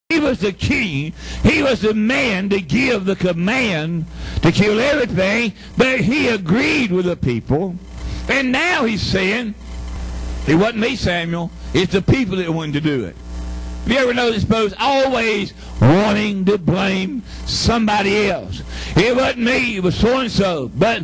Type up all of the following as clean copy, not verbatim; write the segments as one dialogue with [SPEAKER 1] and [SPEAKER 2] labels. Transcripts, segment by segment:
[SPEAKER 1] He was the king. He was the man to give the command to kill everything, but he agreed with the people. And now he's saying, it wasn't me, Samuel. It's the people that wanted to do it. Have you ever noticed folks always wanting to blame somebody else? It wasn't me, it was so-and-so. But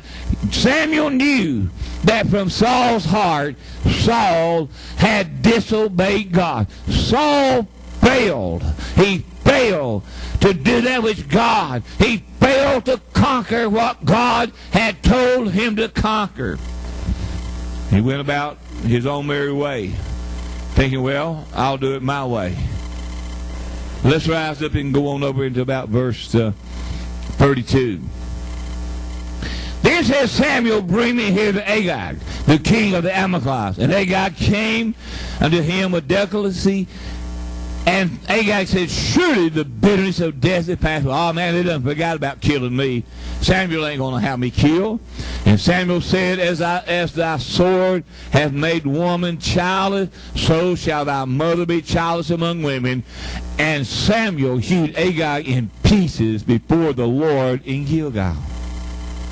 [SPEAKER 1] Samuel knew that from Saul's heart, Saul had disobeyed God. Saul failed. He failed to do that which God. He failed to conquer what God had told him to conquer. He went about his own merry way, thinking, well, I'll do it my way. Let's rise up and go on over into about verse 32. Then says Samuel, bring me here to Agag, the king of the Amalekites. And Agag came unto him with delicacy. And Agag said, surely the bitterness of death is past. Oh man, they done forgot about killing me. Samuel ain't going to have me killed. And Samuel said, as thy sword hath made woman childless, so shall thy mother be childless among women. And Samuel hewed Agag in pieces before the Lord in Gilgal.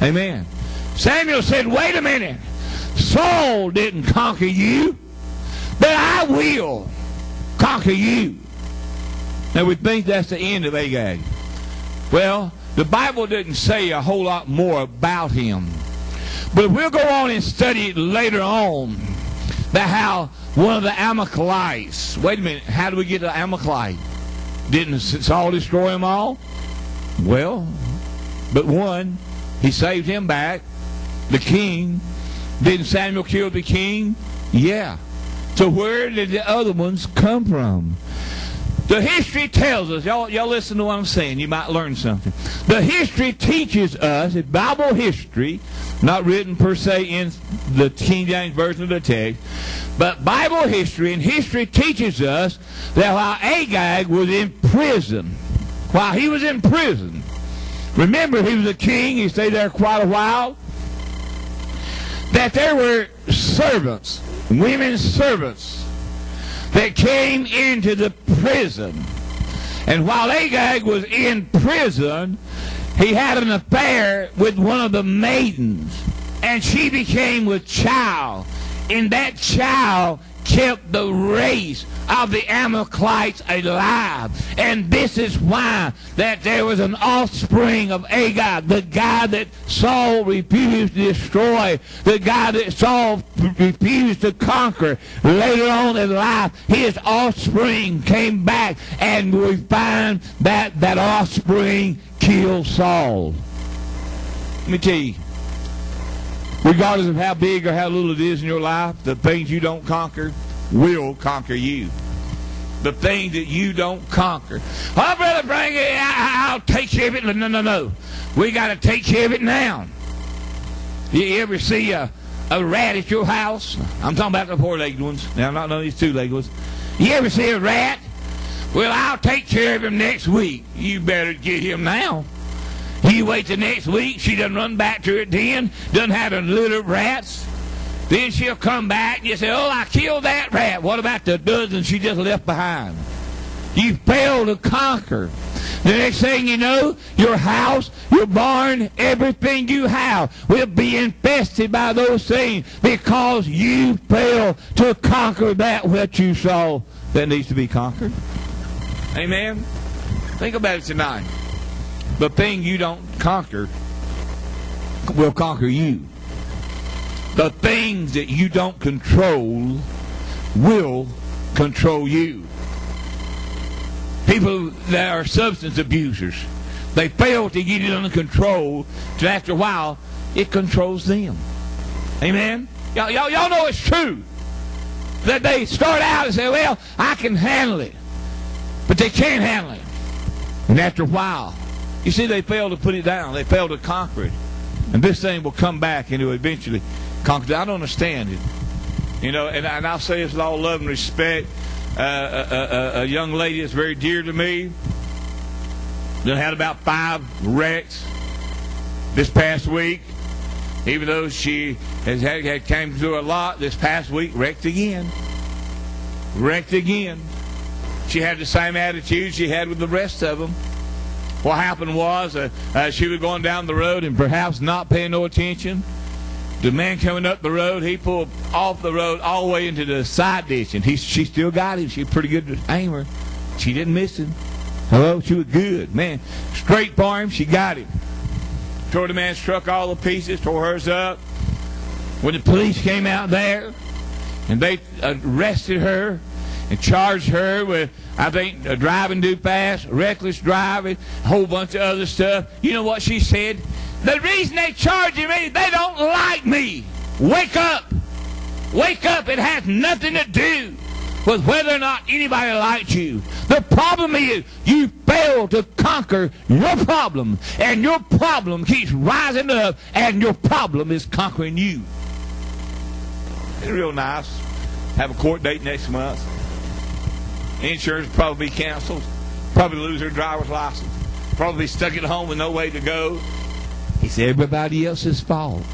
[SPEAKER 1] Amen. Samuel said, wait a minute. Saul didn't conquer you, but I will conquer you. Now we think that's the end of Agag. Well, the Bible didn't say a whole lot more about him. But we'll go on and study it later on, that how one of the Amalekites, wait a minute, how do we get to Amalekite? Didn't Saul destroy them all? Well, but one, he saved him back. The king, didn't Samuel kill the king? Yeah. So where did the other ones come from? The history tells us, y'all listen to what I'm saying, you might learn something. The history teaches us, it's Bible history, not written per se in the King James Version of the text, but Bible history and history teaches us that while Agag was in prison, remember he was a king, he stayed there quite a while, that there were servants, women servants, that came into the prison. And while Agag was in prison, he had an affair with one of the maidens, and she became with child, and that child kept the race of the Amalekites alive. And this is why that there was an offspring of Agag, the guy that Saul refused to destroy, the guy that Saul refused to conquer. Later on in life, his offspring came back, and we find that that offspring killed Saul. Let me tell you, regardless of how big or how little it is in your life, the things you don't conquer will conquer you. The things that you don't conquer. Oh, brother, bring it. I'll take care of it. No. We got to take care of it now. You ever see a rat at your house? I'm talking about the four-legged ones. Now, I'm not none of these two-legged ones. You ever see a rat? Well, I'll take care of him next week. You better get him now. You wait till next week, she doesn't run back to it then, doesn't have a litter of rats. Then she'll come back and you say, oh, I killed that rat. What about the dozen she just left behind? You failed to conquer. The next thing you know, your house, your barn, everything you have will be infested by those things because you failed to conquer that which you saw that needs to be conquered. Amen? Think about it tonight. The thing you don't conquer will conquer you. The things that you don't control will control you. People that are substance abusers, they fail to get it under control, so after a while, it controls them. Amen? Y'all know it's true. That they start out and say, well, I can handle it. But they can't handle it. And after a while, you see, they fail to put it down. They fail to conquer it. And this thing will come back and it will eventually conquer it. I don't understand it. You know, and I'll say this with all love and respect. A young lady that's very dear to me that had about 5 wrecks this past week. Even though she has had came through a lot this past week, wrecked again. Wrecked again. She had the same attitude she had with the rest of them. What happened was she was going down the road and perhaps not paying no attention. The man coming up the road, he pulled off the road all the way into the side ditch, and she still got him. She's pretty good aimer. She didn't miss him. Hello? She was good. Man, straight for him, she got him. Tore the man's truck all to pieces, tore hers up. When the police came out there, and they arrested her and charged her with, I think, driving too fast, reckless driving, a whole bunch of other stuff. You know what she said? The reason they charging me, they don't like me. Wake up. Wake up. It has nothing to do with whether or not anybody likes you. The problem is you fail to conquer your problem, and your problem keeps rising up, and your problem is conquering you. It's real nice. Have a court date next month. Insurance will probably be canceled. Probably lose her driver's license. Probably be stuck at home with no way to go. It's everybody else's fault.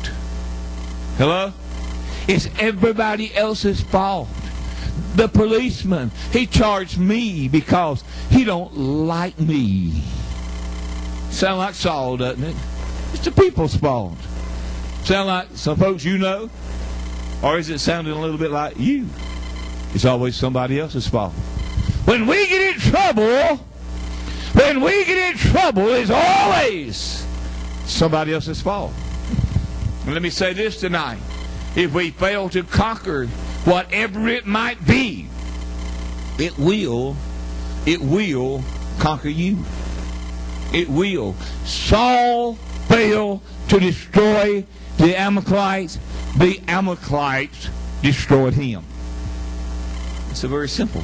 [SPEAKER 1] Hello? It's everybody else's fault. The policeman, he charged me because he don't like me. Sound like Saul, doesn't it? It's the people's fault. Sound like some folks you know? Or is it sounding a little bit like you? It's always somebody else's fault. When we get in trouble, it's always somebody else's fault. And let me say this tonight. If we fail to conquer whatever it might be, it will conquer you. It will. Saul failed to destroy the Amalekites. The Amalekites destroyed him. It's so very simple.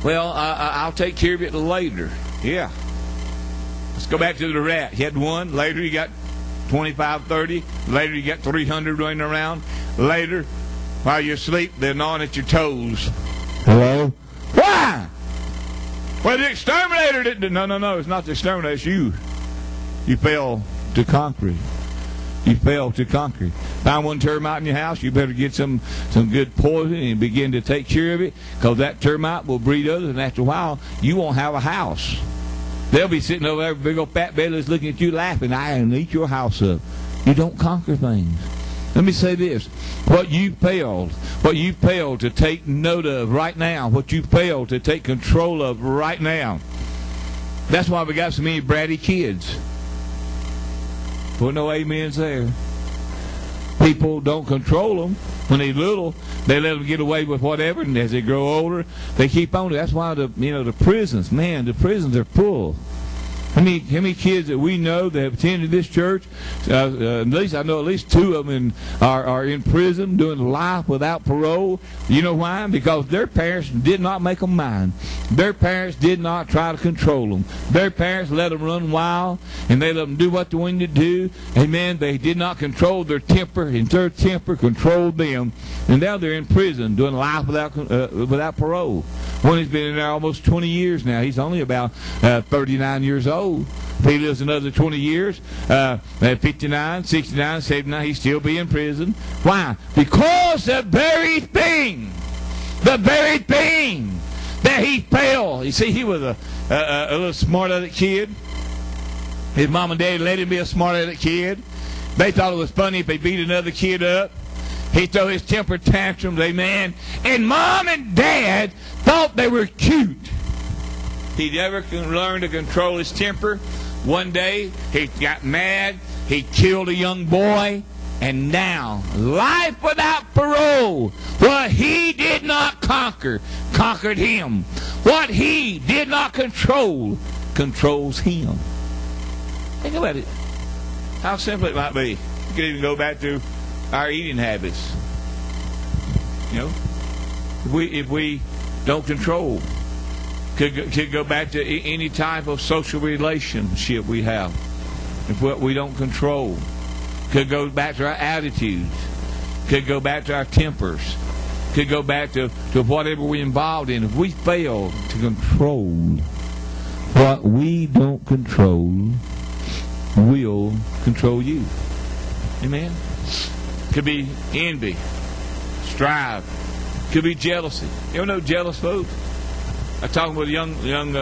[SPEAKER 1] Well, I'll take care of it later. Yeah. Let's go back to the rat. He had one. Later he got 25, 30. Later you got 300 running around. Later, while you're asleep, they're gnawing at your toes. Hello? Why? Well, the exterminator didn't. No. It's not the exterminator. It's you. You failed to conquer it. You failed to conquer it. Find one termite in your house, you better get some good poison and begin to take care of it, because that termite will breed others, and after a while, you won't have a house. They'll be sitting over there, big old fat bellies looking at you laughing. I can eat your house up. You don't conquer things. Let me say this. What you failed to take note of right now, what you failed to take control of right now, that's why we got so many bratty kids. Well, no amens there. People don't control them. When they're little, they let them get away with whatever, and as they grow older, they keep on. That's why the prisons, man, the prisons are full. How many kids that we know that have attended this church? At least I know at least 2 of them are in prison doing life without parole. You know why? Because their parents did not make them mind. Their parents did not try to control them. Their parents let them run wild, and they let them do what they wanted to do. Amen. They did not control their temper, and their temper controlled them. And now they're in prison doing life without parole. One has been in there almost 20 years now. He's only about 39 years old. If he lives another 20 years, 59, 69, 79, he'll still be in prison. Why? Because the very thing that he failed. You see, he was a little smart-aleck kid. His mom and dad let him be a smart-aleck kid. They thought it was funny if they beat another kid up. He threw his temper tantrums, amen. And mom and dad thought they were cute. He never learned to control his temper. One day, he got mad. He killed a young boy. And now, life without parole. What he did not conquer, conquered him. What he did not control, controls him. Think about it. How simple it might be. You could even go back to our eating habits. You know, if we don't control, could go back to any type of social relationship we have. If what we don't control, could go back to our attitudes, could go back to our tempers, could go back to whatever we're involved in. If we fail to control what we don't control, will control you. Amen. Could be envy, strife, could be jealousy. You ever know jealous folks? I was talking with a young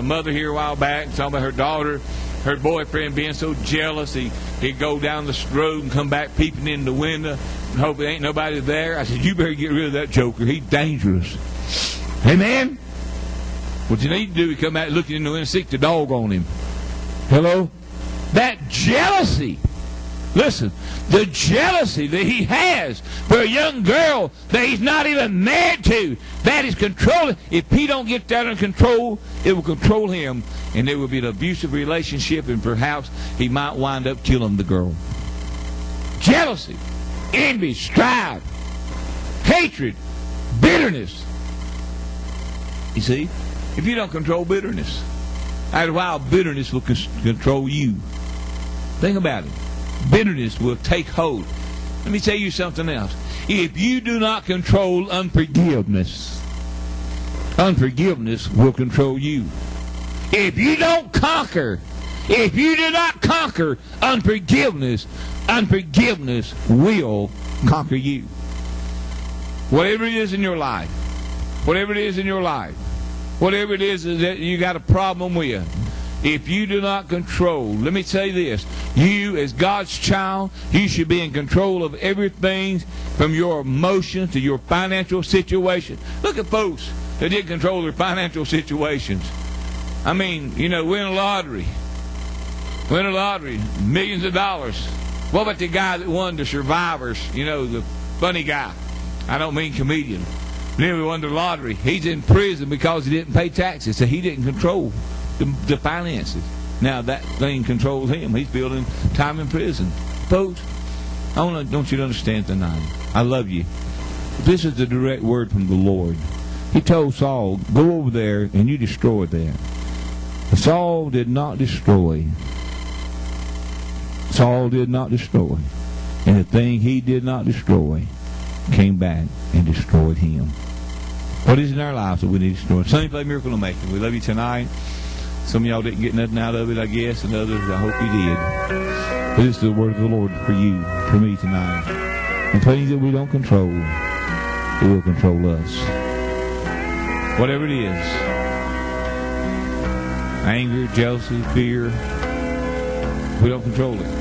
[SPEAKER 1] mother here a while back, talking about her daughter, her boyfriend being so jealous, he'd go down the road and come back peeping in the window and hope there ain't nobody there. I said, you better get rid of that joker. He's dangerous. Amen? What you need to do is come out looking in the window and stick the dog on him. Hello? That jealousy. Listen, the jealousy that he has for a young girl that he's not even married to, that is controlling. If he don't get that under control, it will control him, and there will be an abusive relationship, and perhaps he might wind up killing the girl. Jealousy, envy, strife, hatred, bitterness. You see, if you don't control bitterness, after a while bitterness will control you. Think about it. Bitterness will take hold. Let me tell you something else. If you do not control unforgiveness, unforgiveness will control you. If you don't conquer, if you do not conquer unforgiveness, unforgiveness will conquer you. Whatever it is in your life, whatever it is in your life, whatever it is that you got a problem with, if you do not control, let me say this, you as God's child, you should be in control of everything from your emotions to your financial situation. Look at folks that didn't control their financial situations. I mean, you know, win a lottery, millions of dollars. What about the guy that won the Survivors, you know, the funny guy? I don't mean comedian. Then he won the lottery. He's in prison because he didn't pay taxes, so he didn't control the finances. Now that thing controls him. He's building time in prison. Folks, I want you to understand tonight. I love you. This is the direct word from the Lord. He told Saul, go over there and you destroy that. Saul did not destroy. Saul did not destroy. And the thing he did not destroy came back and destroyed him. What is in our lives that we need to destroy? Sunny Play Miracle of Making. We love you tonight. Some of y'all didn't get nothing out of it, I guess, and others, I hope you did. But this is the word of the Lord for you, for me tonight. And things that we don't control, it will control us. Whatever it is, anger, jealousy, fear, we don't control it.